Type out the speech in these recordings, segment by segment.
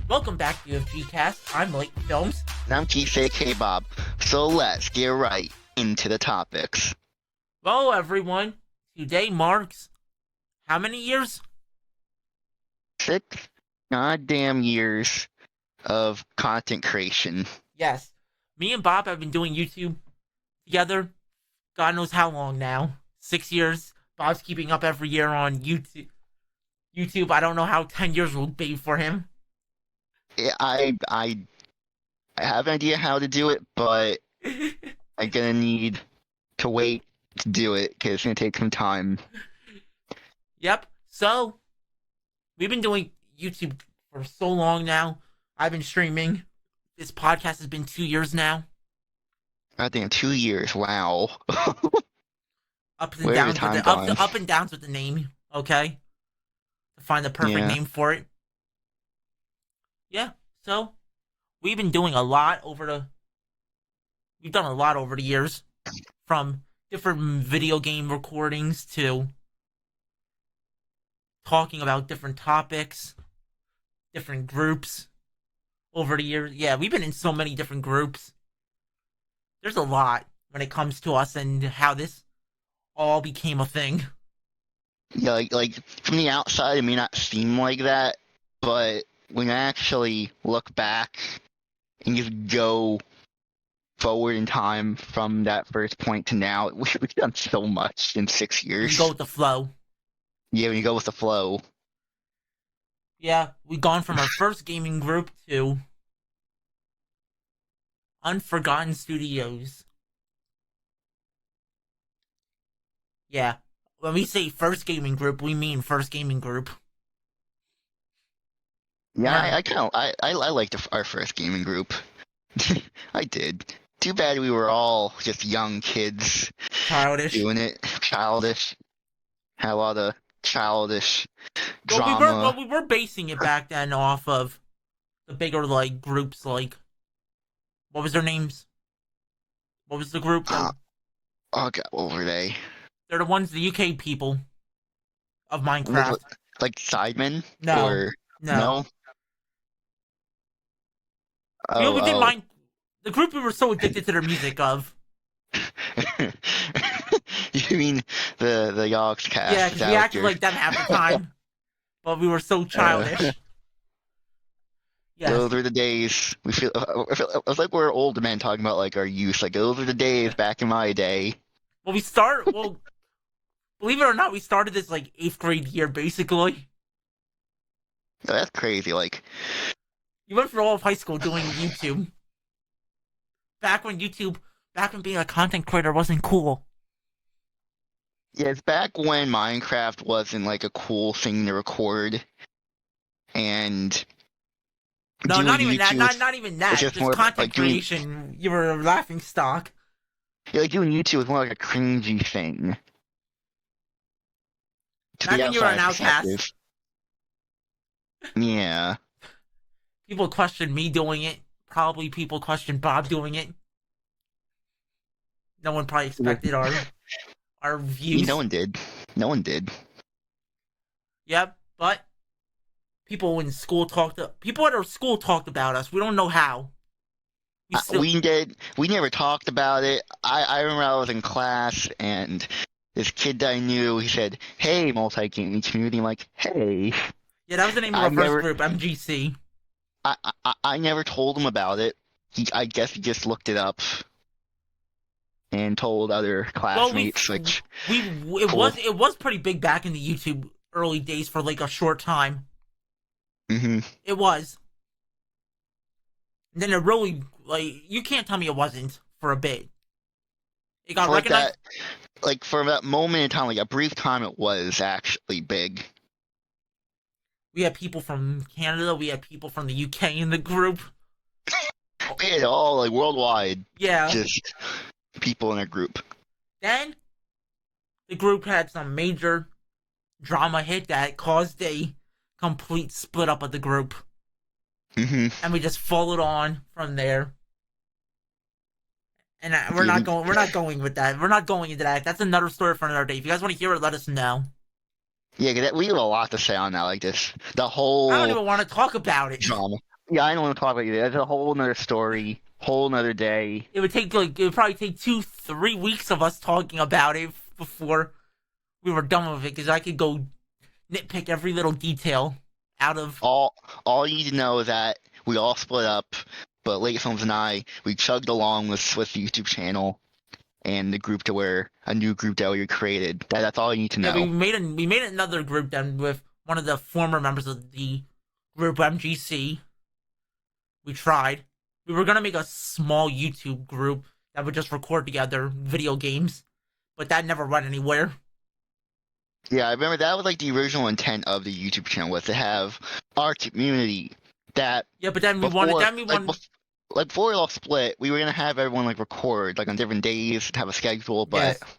Welcome back to UFGCast. I'm Late Films. And I'm Keith A.K. Bob. So let's get right into the topics. Well, everyone, today marks how many years? 6 goddamn years of content creation. Yes. Me and Bob have been doing YouTube together. God knows how long now. 6 years. Bob's keeping up every year on YouTube. I don't know how 10 years will be for him. I have an idea how to do it, but I'm gonna need to wait to do it because it's gonna take some time. Yep. So, we've been doing YouTube for so long now. I've been streaming. This podcast has been 2 years now. Goddamn, 2 years! Wow. Ups and Where's downs the time with gone? up and downs with the name. Okay, to find the perfect name for it. Yeah. So, we've been doing a lot We've done a lot over the years, from different video game recordings to talking about different topics, different groups over the years. Yeah, we've been in so many different groups. There's a lot when it comes to us and how this all became a thing. Yeah, like from the outside, it may not seem like that, but when I actually look back and just go forward in time from that first point to now, we've done so much in 6 years. We go with the flow. Yeah, when you go with the flow. Yeah, we've gone from our first gaming group to Unforgotten Studios. Yeah, when we say first gaming group, we mean first gaming group. Yeah, I liked our first gaming group. I did. Too bad we were all just young kids Childish. doing it. Childish. Had a lot of childish Well, drama. we were basing it back then off of the bigger groups what was their names? What was the group? Oh god, what were they? They're the ones, the UK people of Minecraft. Like Sidemen? No. Or No. We didn't mind the group we were so addicted to their music of. You mean the UFGCast? Yeah, because we acted like them half the time. But we were so childish. Yes. Those were the days. It was like we're older men talking about like our youth. Like those were the days back in my day. Well, believe it or not, we started this 8th grade year, basically. Oh, that's crazy. Like, You went for all of high school doing YouTube. Back when being a content creator wasn't cool. yeah, it's back when Minecraft wasn't like a cool thing to record, and No, doing not even YouTube that. Not even that. it's Just just more content like doing- creation. You were a laughing stock. Yeah, like doing YouTube was more like a cringy thing. To Back the when you were an outside outcast. perspective. Yeah. People questioned me doing it. Probably people questioned Bob doing it. No one probably expected our views. No one did. No one did. Yep, but people at our school talked about us. We don't know how. We never talked about it. I remember I was in class and this kid that I knew, he said, "Hey, multi-gaming community." I'm like, "Hey." Yeah, that was the name of our first group, MGC. I never told him about it. I guess he just looked it up and told other classmates. It was pretty big back in the YouTube early days for a short time. Mm-hmm. It was. And then it really you can't tell me it wasn't for a bit. It got recognized. For that moment in time, like a brief time, it was actually big. We had people from Canada. We had people from the UK in the group. We had all worldwide. Yeah. Just people in a group. Then the group had some major drama hit that caused a complete split up of the group. Mm-hmm. And we just followed on from there. And we're not going with that. We're not going into that. That's another story for another day. If you guys want to hear it, let us know. Yeah, we have a lot to say on that. Like this, the whole. I don't even want to talk about it. Drama. Yeah, I don't want to talk about you. That's a whole nother story, whole nother day. It would probably take 2-3 weeks of us talking about it before we were done with it, because I could go nitpick every little detail out of. All you need to know is that we all split up, but Late Films and I, we chugged along with the YouTube channel and the group to where a new group that we created. That's all you need to Yeah, know. we made another group then with one of the former members of the group MGC. We tried. We were gonna make a small YouTube group that would just record together video games, but that never went anywhere. Yeah, I remember that was like the original intent of the YouTube channel was to have our community that Yeah, but then before we like wanted. like before it all split, we were gonna have everyone like record like on different days, have a schedule, but Yes.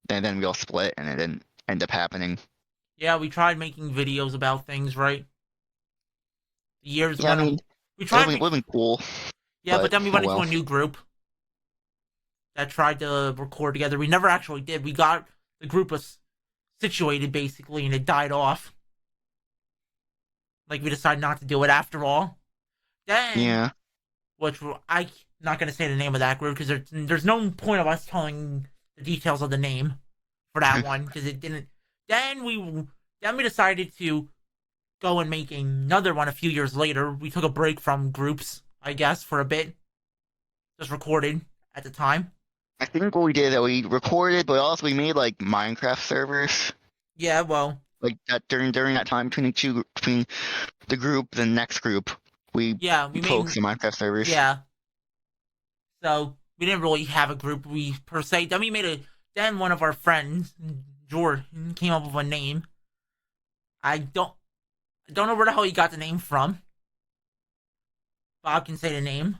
then we all split and it didn't end up happening. Yeah, we tried making videos about things, right? The years Yeah, I went. mean, We it tried would have been cool, Yeah, but but then we oh went into well. a new group that tried to record together. We never actually did. We got the group was situated basically, and it died off. Like we decided not to do it after all. Then, Yeah. I'm not gonna say the name of that group because there's no point of us telling the details of the name for that one because it didn't. Then we decided to go and make another one a few years later. We took a break from groups, I guess, for a bit, just recorded at the time. I think what we did is that we recorded, but also we made like Minecraft servers. Yeah, well, Like that during that time between the group, the next group, we yeah, we made focused on Minecraft servers. yeah. So we didn't really have a group we per se. Then we made a. Then one of our friends, Jordan, came up with a name. I don't know where the hell he got the name from. Bob can say the name.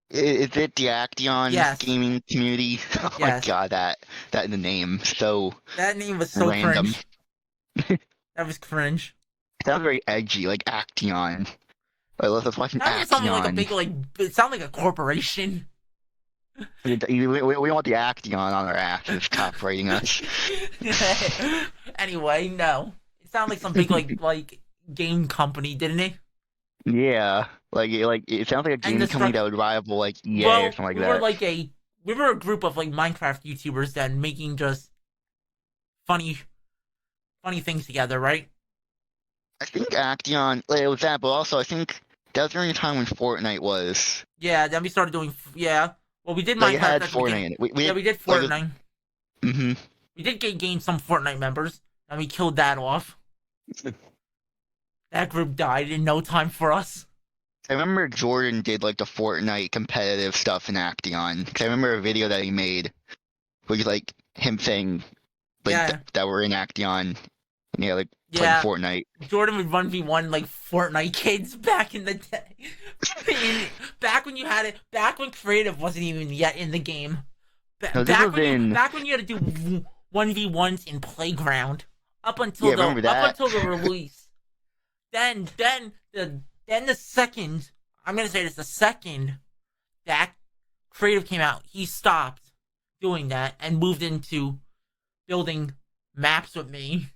Is it the Action Yes, gaming community? Oh my yes. god, that in the name so That name was so random. cringe. That was cringe. It sounds very edgy, like Action. Like, let's watch an Sounded something like a Action. big like. It sounded like a corporation. We want the Action on our asses, copyrighting us. Anyway, no. It sounded like some big like game company, didn't it? Yeah, like it sounds like a And gaming the company structure. that would rival like EA or Well, something like that. we were a group of like Minecraft YouTubers then making just funny things together, right? I think Action, like, it was that, but also I think that was during the time when Fortnite was. Yeah, then we started doing yeah. Well, we did Like it Minecraft had at the Fortnite beginning. in it. We Yeah, did we did like Fortnite. mm-hmm. We did gain some Fortnite members, and we killed that off. That group died in no time for us. I remember Jordan did like the Fortnite competitive stuff in Action. 'Cause I remember a video that he made, which like him saying like Yeah, that we're in Action. Yeah, like playing yeah. Fortnite. Jordan would 1v1 like Fortnite kids back in the day. Back when you had it, back when creative wasn't even yet in the game. No, this was in. Back when you had to do 1v1s in Playground, Yeah, I remember up that. until the release. Then the second, I'm gonna say this, the second that creative came out, he stopped doing that and moved into building maps with me.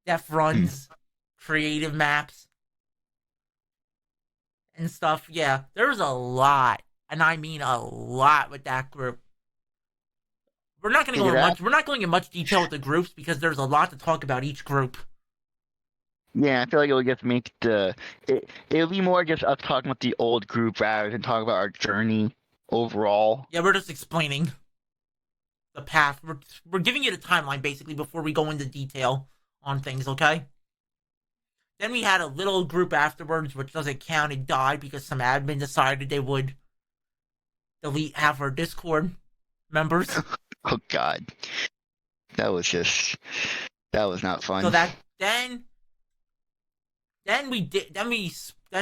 Def Hmm. runs, creative maps, and stuff. Yeah, there was a lot, and I mean a lot with that group. Did that? We're not going in much detail with the groups because there's a lot to talk about each group. Yeah, I feel like it would just make it would be more just us talking about the old group rather than talking about our journey overall. Yeah, we're just explaining the path. We're giving it a timeline basically before we go into detail on things. Okay. Then we had a little group afterwards, which doesn't count. It died because some admin decided they would delete half our Discord members. Oh god, that was just that was not So fun. that then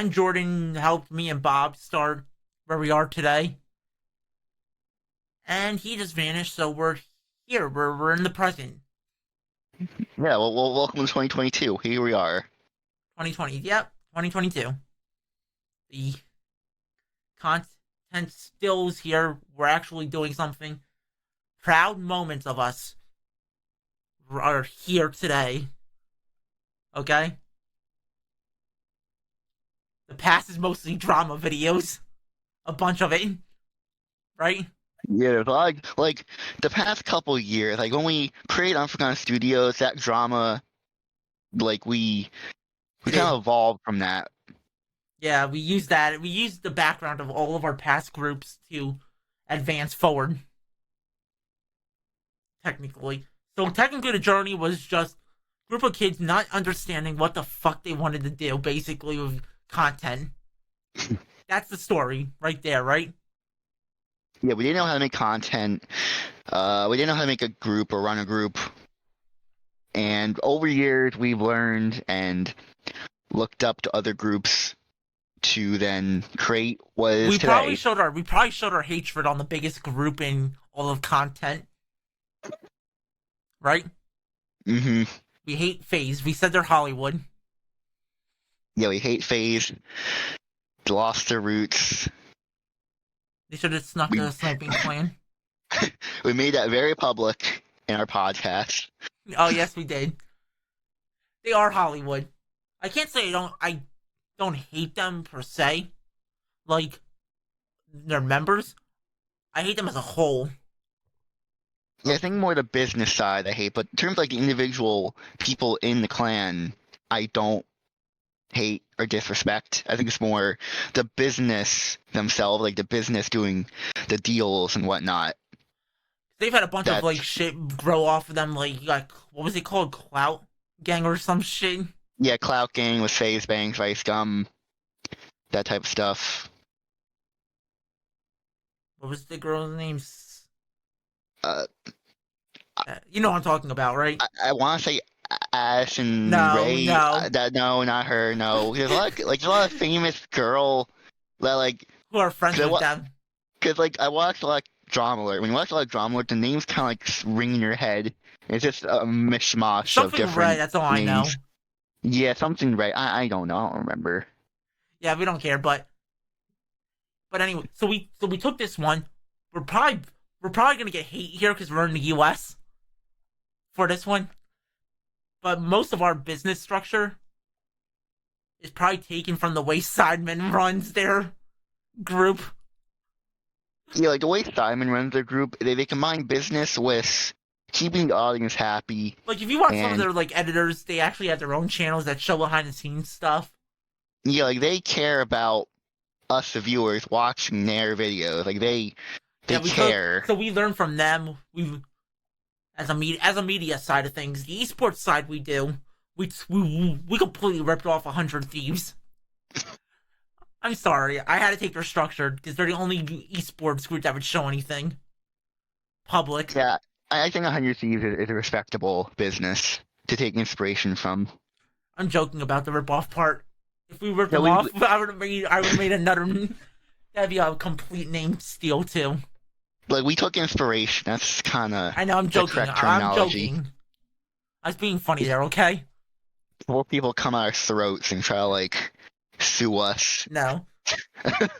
Jordan helped me and Bob start where we are today, and he just vanished. So we're here. We're in the present, Yeah, well, welcome to 2022. Here we are. 2020. Yep, 2022. The content still is here. We're actually doing something. Proud moments of us are here today. Okay. The past is mostly drama videos. A bunch of it, right? Yeah, there's a lot like the past couple years, like when we create Unforgotten Studios, that drama, like we kind of evolved from that. Yeah, we use that. We use the background of all of our past groups to advance forward. Technically, so technically, the journey was just a group of kids not understanding what the fuck they wanted to do, basically with content. That's the story right there, right? Yeah, we didn't know how to make content. We didn't know how to make a group or run a group. And over years, we've learned and looked up to other groups to then create what is today. We probably showed our hatred on the biggest group in all of content, right? Mm-hmm. We hate FaZe. We said they're Hollywood. Yeah, we hate FaZe. Lost their roots. They should have snuck the sniping plan. We made that very public in our podcast. Oh yes, we did. They are Hollywood. I can't say I don't hate them per se. Like their members. I hate them as a whole. Yeah, I think more the business side I hate, but in terms of like the individual people in the clan, I don't hate or disrespect. I think it's more the business themselves, like the business doing the deals and whatnot. They've had a bunch of like shit grow off of them, like what was it called, Clout Gang or some shit. Yeah, Clout Gang with FaZe Bangs, Vice Gum, that type of stuff. What was the girl's name? Uh, You know what I'm talking about, right? I want to say Ash and No, Ray. no. No, not her. No, there's a lot of famous girl that like Who are friends with them. Because like I watched a lot of Drama Alert. When you watch a lot of Drama Alert, the names kind of like ring in your head. It's just a mishmash of different Ray, that's all names. I know. Yeah, something Ray. I don't know. I don't remember. Yeah, we don't care, but anyway, so we took this one. We're probably gonna get hate here because we're in the U.S. for this one. But most of our business structure is probably taken from the way Sidemen runs their group. Yeah, like the way Simon runs their group, they combine business with keeping the audience happy. Like if you watch some of their like editors, they actually have their own channels that show behind the scenes stuff. Yeah, like they care about us, the viewers, watching their videos. Like they care. So we learn from them. We as a media side of things, the esports side we completely ripped off 100 Thieves. I'm sorry, I had to take their structure because they're the only esports group that would show anything public. Yeah, I think 100 Thieves is a respectable business to take inspiration from. I'm joking about the rip-off part. If we ripped them off, I would have made another. That'd be a complete name steal too. Like we took inspiration. That's kind of. I know. I'm joking. I'm joking. I was being funny there. Okay. Before people come out our throats and try to like sue us. No.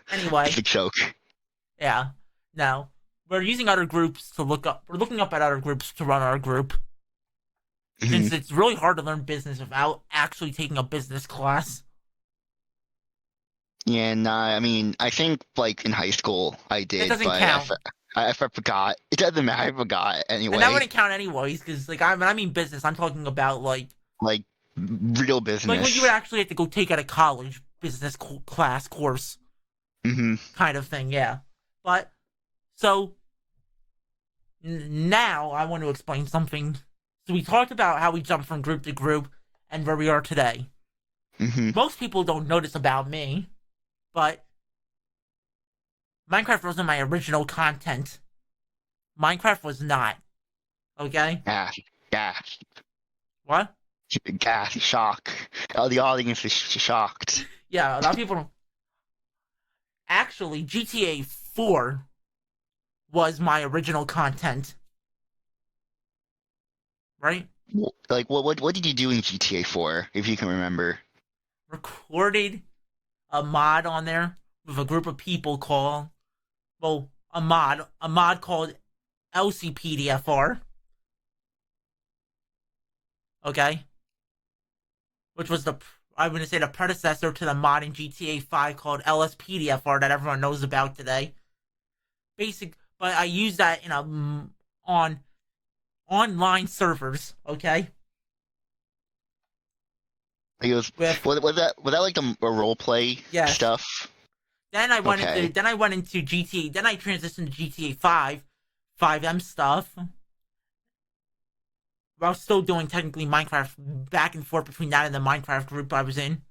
Anyway. It's a joke. Yeah. No. We're using other groups to look up. We're looking up at other groups to run our group. Mm-hmm. Since it's really hard to learn business without actually taking a business class. Yeah, and I mean, I think like in high school I did. It doesn't count. I forgot. It doesn't matter. I forgot anyway. And that wouldn't count anyways, because like I mean business. I'm talking about like real business. Like what you would actually have to go take at a college business class course. Mm-hmm. Kind of thing, yeah. But so now I want to explain something. So we talked about how we jumped from group to group and where we are today. Mm-hmm. Most people don't know this about me, but Minecraft wasn't my original content. Minecraft was not. Okay? Gas. What? Gas. Shock. Oh, the audience is shocked. Yeah, a lot of people don't. Actually, GTA 4 was my original content. Right? Like, what did you do in GTA 4, if you can remember? Recorded a mod on there with a group of people called, well, a mod called LCPDFR. Okay? Which was I'm going to say the predecessor to the mod in GTA 5 called LSPDFR that everyone knows about today. But I use that on online servers, okay? He was With was that like a role play yes. stuff? Then I went Okay. into GTA. Then I transitioned to GTA 5, 5M stuff. While still doing technically Minecraft back and forth between that and the Minecraft group I was in.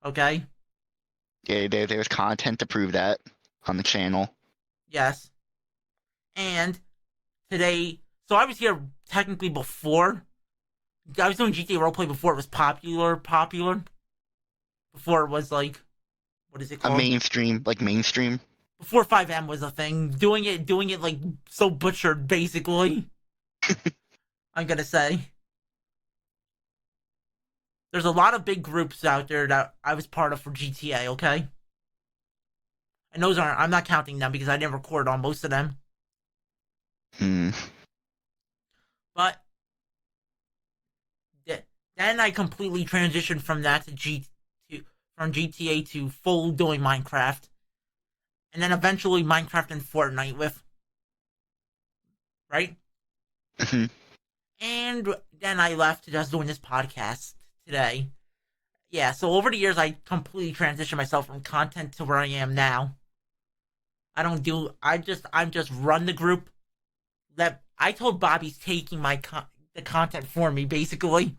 Okay? Yeah, there's content to prove that on the channel. Yes. And today, so I was here technically before. I was doing GTA roleplay before it was popular. Before it was like, what is it A called? mainstream. Before 5M was a thing. Doing it like so butchered, basically. I'm gonna say. There's a lot of big groups out there that I was part of for GTA, okay? And those aren't, I'm not counting them because I didn't record on most of them. Hmm. But then I completely transitioned from that from GTA to full doing Minecraft. And then eventually Minecraft and Fortnite with, right? Hmm. And then I left to just doing this podcast today. Yeah, so over the years I completely transitioned myself from content to where I am now. I'm just run the group. That I told Bobby's taking the content for me, basically.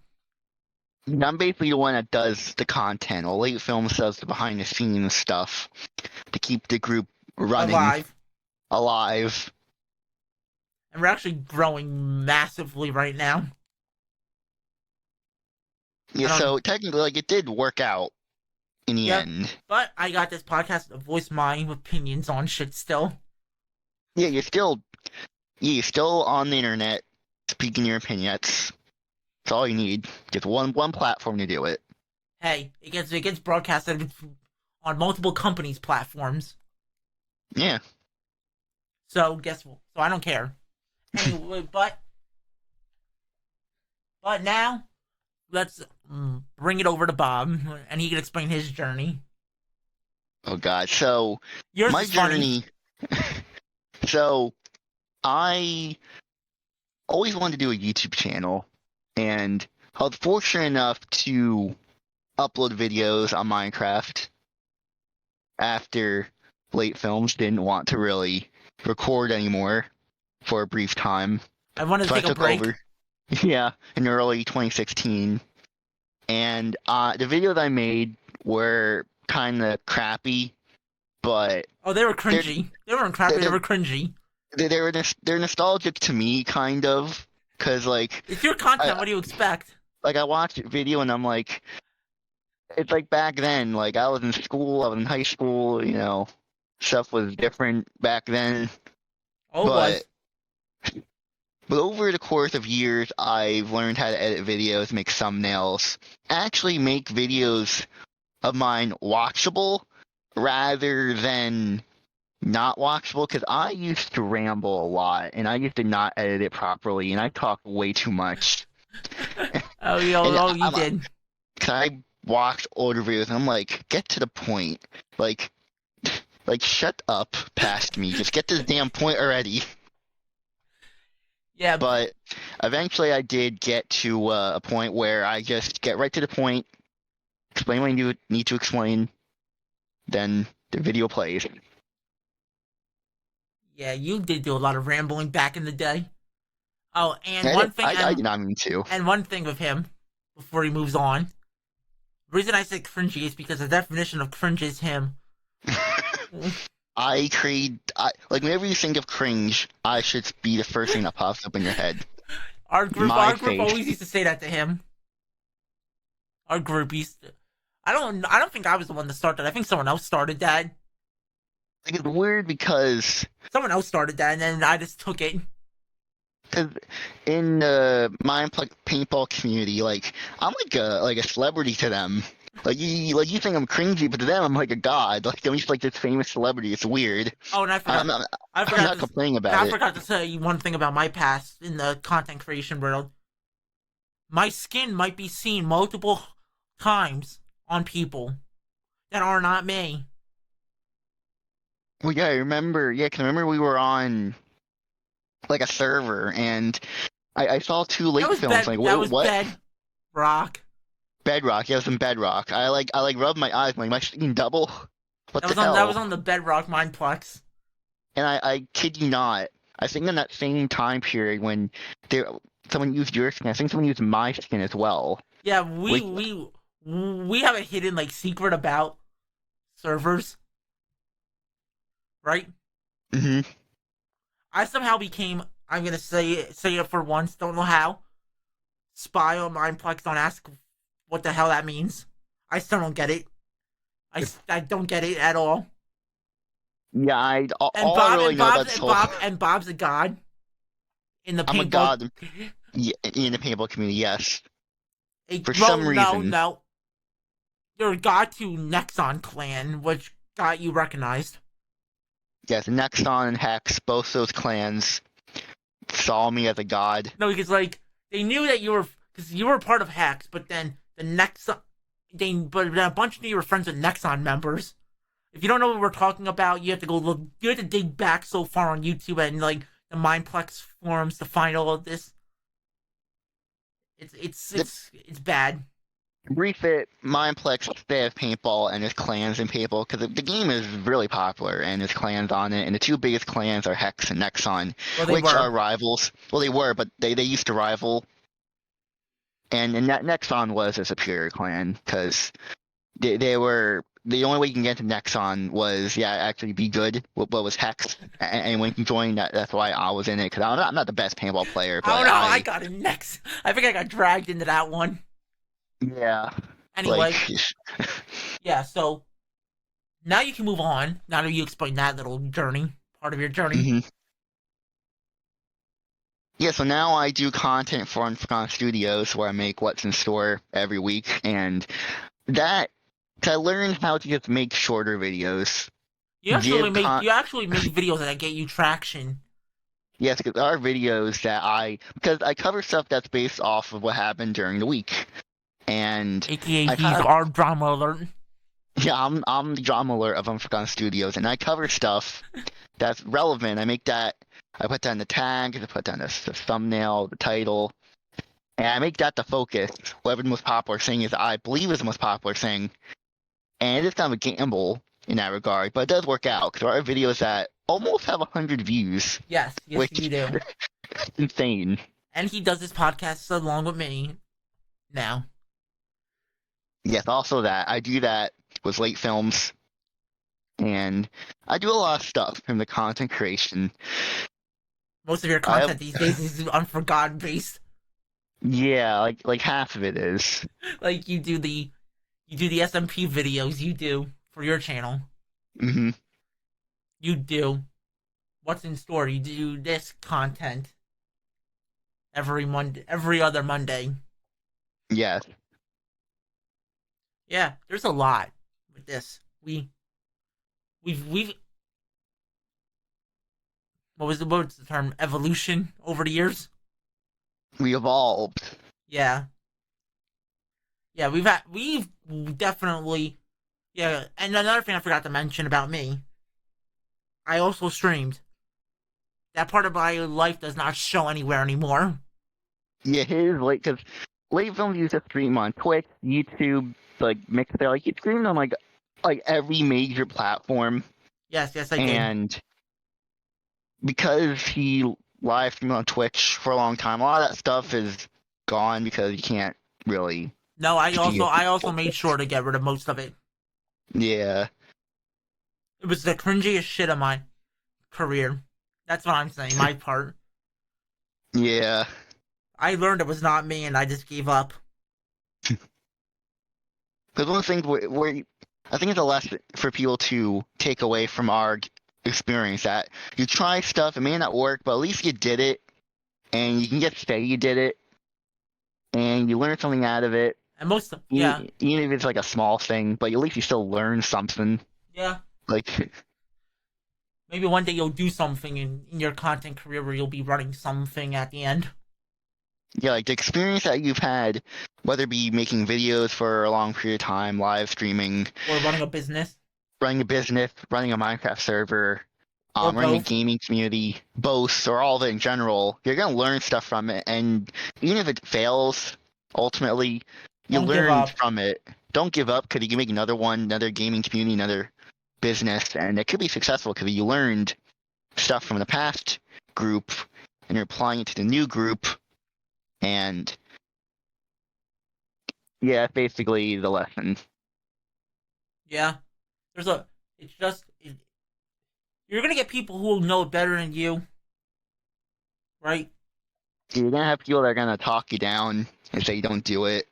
I'm basically the one that does the content. Well, Late Films does the behind the scenes stuff to keep the group running Alive. alive. And we're actually growing massively right now. Yeah, I don't so technically, like, it did work out in the Yep. end. But I got this podcast to voice my opinions on shit still. Yeah, you're still on the internet speaking your opinion. That's all you need. Just one platform to do it. Hey, it gets broadcasted on multiple companies' platforms. Yeah. So guess what? So I don't care. Anyway, but now let's bring it over to Bob, and he can explain his journey. Oh God. So Yours my is funny. journey. So I always wanted to do a YouTube channel, and I was fortunate enough to upload videos on Minecraft after Late Films didn't want to really record anymore for a brief time. I wanted to So I take a took break. over. Yeah, in early 2016. And the videos I made were kind of crappy, but Oh, they were they're cringy. They weren't crappy. They they're were cringy. they're nostalgic to me, kind of, because like It's your content. I What do you expect? I watched a video and I'm like, it's like back then, like I was in school, I was in high school, stuff was different back then, Oh, it but was. over the course of years, I've learned how to edit videos, make thumbnails, actually make videos of mine watchable rather than not watchable, because I used to ramble a lot and I used to not edit it properly and I talked way too much. And You did. I watched older videos and I'm like, get to the point. Like, shut up past me. Just get to the damn point already. Yeah, But eventually I did get to a point where I just get right to the point, explain what I need to explain, then the video plays. yeah, you did do a lot of rambling back in the day. Oh, and I did not mean to. and one thing with him before he moves on. The reason I said cringy is because the definition of cringe is him. Like whenever you think of cringe, I should be the first thing that pops up in your head. Our group always used to say that to him. Our group used to. I don't think I was the one to start that. I think someone else started that. Like, it's weird because Someone else started that, and then I just took it. in the paintball community, like I'm like a celebrity to them. Like you think I'm cringy, but to them I'm like a god. Like I'm just like this famous celebrity. It's weird. Oh, and I'm not, I I'm forgot not complaining about I it. forgot to say one thing about my past in the content creation world. My skin might be seen multiple times on people that are not me. Well, yeah, I remember. Yeah, 'cause I remember we were on like a server, and I saw two late films. Like, That wait, was what? Bedrock. Bedrock. Yeah, it was in Bedrock. I rubbed my eyes. I'm like, am I seeing double? What the That was hell? on the Bedrock Mindplex. And I kid you not. I think in that same time period when there someone used your skin, I think someone used my skin as well. Yeah, Like, we have a hidden like secret about servers, right? hmm I somehow became, I'm gonna say it for once, don't know how. Spy on Mindplex, don't ask what the hell that means. I still don't get it. I don't get it at all. yeah, And all I really know about this whole Bob's a god in the I'm a paintball. god in the paintball community. Yes, for No, some no, reason. no. You're a god to Nexon clan, which got you recognized. Yes, Nexon and Hex, both those clans saw me as a god. No, because like they knew that because you were part of Hex, but then the Nexon, but a bunch of you were friends with Nexon members. If you don't know what we're talking about, you have to go look. You have to dig back so far on YouTube and like the Mindplex forums to find all of this. It's bad. Brief it, Mineplex they have paintball and his clans in paintball because the game is really popular and there's clans on it, and the two biggest clans are Hex and Nexon, Well, they which were. are rivals. Well, they were, but they used to rival, and Nexon was a superior clan because they were the only way you can get to Nexon was actually be good. What was Hex, and when you can join that's why I was in it because I'm not the best paintball player, I but don't know. I got it next. I think I got dragged into that one. yeah, like. Anyway, yeah. So now you can move on. Now that you explained that little journey, part of your journey. Mhm. Yeah, so now I do content for Unforgotten Studios where I make what's in store every week, and that 'cause I learned how to just make shorter videos. You actually make videos that get you traction. Yes, because there are videos that because I cover stuff that's based off of what happened during the week, and AKA I he's kind of our drama alert. yeah I'm the drama alert of Unforgotten Studios, and I cover stuff that's relevant. I put that in the tag, I put that in the thumbnail, the title. And I make that the focus. Whatever the most popular thing is, I believe is the most popular thing. And it is kind of a gamble in that regard, but it does work out because there are videos that almost have 100 views, Yes, which you do. is insane. And he does this podcast along with me now. Yes, also that. I do that with late films, and I do a lot of stuff in the content creation. Most of your I content have, these days is Unforgotten based. yeah, like half of it is. Like you do the SMP videos you do for your channel. hmm You do what's in store. You do this content every other Monday. Yes. Yeah, there's a lot with this. We've what's the term, evolution over the years? We evolved. Yeah. Yeah, we've definitely, yeah, and another thing I forgot to mention about me, I also streamed. That part of my life does not show anywhere anymore. Yeah, his like because late films used to stream on Twitch, YouTube, like Mixer. Like he streamed on like every major platform, Yes, I did. and because he live streamed on Twitch for a long time, a lot of that stuff is gone because you can't really No, see it. I also made sure to get rid of most of it. Yeah, It was the cringiest shit of my career. That's what I'm saying, my part. yeah. I learned it was not me and I just gave up. Because one of the things where I think it's a lesson for people to take away from our experience that you try stuff, it may not work, but at least you did it, and you can just say you did it, and you learn something out of it. And most of, yeah. Even if it's like a small thing, but at least you still learn something. Yeah. Like, Maybe one day you'll do something in your content career where you'll be running something at the end. Yeah, like the experience that you've had, whether it be making videos for a long period of time, live streaming, or running a business, running a business, running a Minecraft server, or running a both. gaming community, both or all of it in general, you're gonna learn stuff from it, and even if it fails, ultimately, you Don't give learn up. from it. Don't give up because you can make another one, another gaming community, another business, and it could be successful because you learned stuff from the past group and you're applying it to the new group, and yeah, that's basically the lesson. Yeah, there's a. It's just you're gonna get people who will know it better than you, right? You're gonna have people that are gonna talk you down and say you don't do it.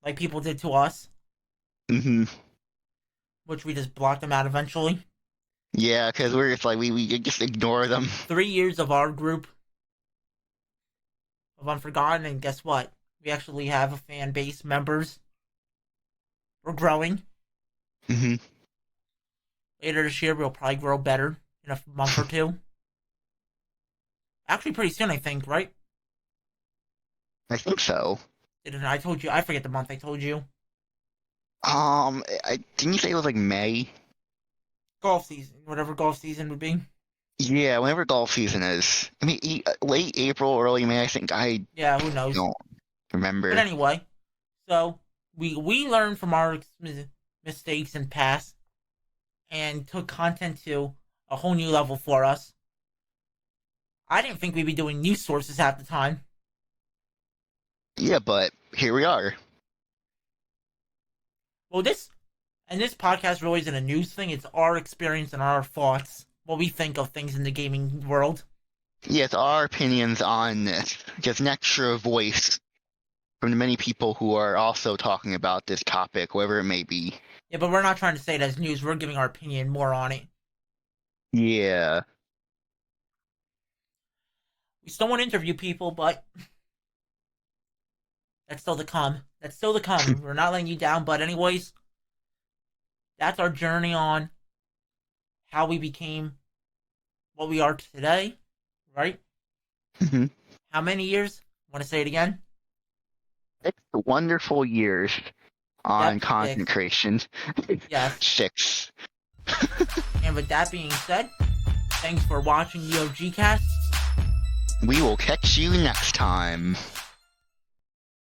Like people did to us, Hmm. which we just blocked them out eventually. Yeah, because we're just like we just ignore them. 3 years of our group of Unforgotten, and guess what? We actually have a fan base, members. We're growing. Hmm. Later this year, we'll probably grow better in a month or two. Actually, pretty soon, I think, right? I think so. Didn't I told you? I forget the month I told you. I didn't you say it was like May? Golf season, whatever golf season would be. Yeah, whenever golf season is. I mean, late April, early May. I think I Yeah, who knows? don't But remember. anyway, so we learned from our mistakes and past, and took content to a whole new level for us. I didn't think we'd be doing news sources half the time. Yeah, but here we are. Well, this podcast really isn't a news thing. It's our experience and our thoughts, what we think of things in the gaming world. Yeah, it's our opinions on this. Just an extra voice from the many people who are also talking about this topic, whatever it may be. Yeah, but we're not trying to say it as news. We're giving our opinion more on it. Yeah. We still want to interview people, but that's still to come. That's still to come. We're not letting you down. But anyways, that's our journey on how we became what we are today, right? Mhm. How many years? Want to say it again? 6 wonderful years on Yep, content 6. creation. Yes. 6. And with that being said, thanks for watching UFGCast. We will catch you next time.